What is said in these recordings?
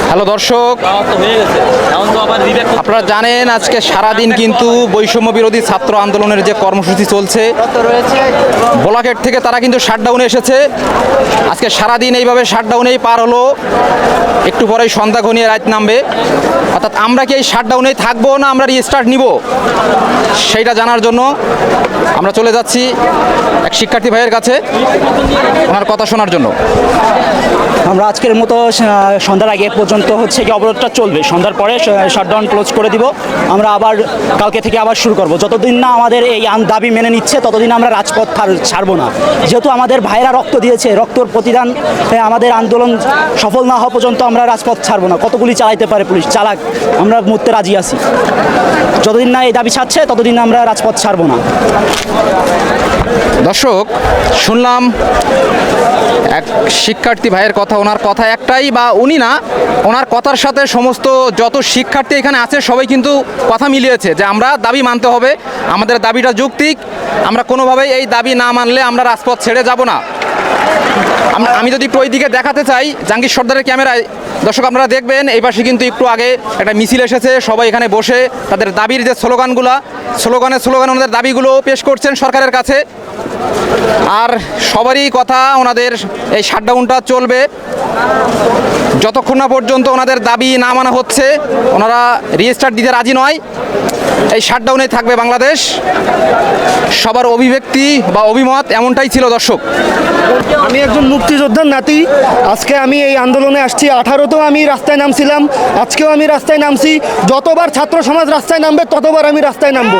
Hello দর্শক, আপনারা জানেন আজকে সারাদিন কিন্তু বৈষম্য বিরোধী ছাত্র আন্দোলনের যে কর্মসূচি চলছে, বোলাকেট থেকে তারা কিন্তু শাটডাউনে এসেছে। আজকে সারাদিন এইভাবে শাটডাউনেই পার হলো, একটু পরেই সন্ধ্যা ঘনিয়ে রাত নামবে। অর্থাৎ আমরা কি এই শাটডাউনেই থাকবো না আমরা রিস্টার্ট নিব, সেইটা জানার জন্য আমরা চলে যাচ্ছি এক শিক্ষার্থী ভাইয়ের কাছে ওনার কথা শোনার জন্য। আমরা আজকের মতো সন্ধ্যার আগে পর্যন্ত হচ্ছে কি অবরোধটা চলবে, সন্ধ্যার পরে শাটডাউন ক্লোজ করে দিব। আমরা আবার কালকে থেকে আবার শুরু করব। যতদিন না আমাদের এই দাবি মেনে নিচ্ছে ততদিন আমরা রাজপথ ছাড়বো না। যেহেতু আমাদের ভাইরা রক্ত দিয়েছে, রক্তর প্রতিদান আমাদের আন্দোলন সফল না হওয়া পর্যন্ত আমরা রাজপথ ছাড়বো না। কতগুলি চালাইতে পারে পুলিশ, চালাক, আমরা মরতে রাজি আছি। যতদিন না এই দাবি ছাড়ছে ততদিন আমরা রাজপথ ছাড়বো না। দর্শক, শুনলাম এক শিক্ষার্থী ভাইয়ের কথা। ওনার কথা একটাই, বা উনি না, ওনার কথার সাথে সমস্ত যত শিক্ষার্থী এখানে আছে সবাই কিন্তু কথা মিলিয়েছে যে আমরা দাবি মানতে হবে, আমাদের দাবিটা যৌক্তিক, আমরা কোনোভাবেই এই দাবি না মানলে আমরা রাজপথ ছেড়ে যাব না। আমি যদি একটু ওই দিকে দেখাতে চাই জাহাঙ্গীর সর্দারের ক্যামেরায়, দর্শক আপনারা দেখবেন এই পাশে কিন্তু একটু আগে একটা মিছিল এসেছে। সবাই এখানে বসে তাদের দাবির যে স্লোগান ওনাদের দাবিগুলো পেশ করছেন সরকারের কাছে। আর সবারই কথা, ওনাদের এই শাটডাউনটা চলবে যতক্ষণ না পর্যন্ত ওনাদের দাবি না মানা হচ্ছে। ওনারা রিস্টার্ট দিতে রাজি নয়, এই শাটডাউনে থাকবে বাংলাদেশ। সবার অভিব্যক্তি বা অভিমত এমনটাই ছিল। দর্শক, আমি একজন মুক্তিযোদ্ধার নাতি। আজকে আমি এই আন্দোলনে আসছি। 18তেও আমি রাস্তায় নামছিলাম, আজকেও আমি রাস্তায় নামছি। যতবার ছাত্র সমাজ রাস্তায় নামবে ততবার আমি রাস্তায় নামবো।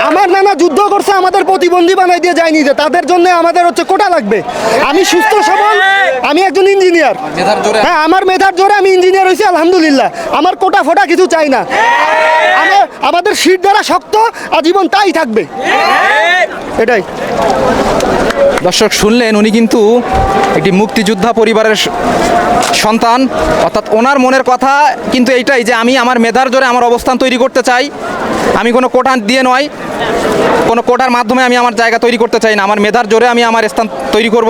আমার নানা যুদ্ধ করছে, আমাদের প্রতিবন্ধী বানাই দিয়ে যায়নি, যে তাদের জন্য আমাদের হচ্ছে কোটা লাগবে। আমি সুস্থ সবল, আমি একজন ইঞ্জিনিয়ার। হ্যাঁ, আমার মেধার জোরে আমি ইঞ্জিনিয়ার হয়েছি, আলহামদুলিল্লাহ। আমার কোটা ফোটা কিছু চাই না। আমাদের শীত দ্বারা শক্ত আজীবন তাই থাকবে, এটাই। দর্শক শুনলেন, উনি কিন্তু একটি মুক্তিযোদ্ধা পরিবারের সন্তান। অর্থাৎ ওনার মনের কথা কিন্তু এইটাই যে আমি আমার মেধার জোরে আমার অবস্থান তৈরি করতে চাই। আমি কোনো কোটা দিয়ে নয়, কোনো কোটার মাধ্যমে আমি আমার জায়গা তৈরি করতে চাই না, আমার মেধার জোরে আমি আমার স্থান তৈরি করব।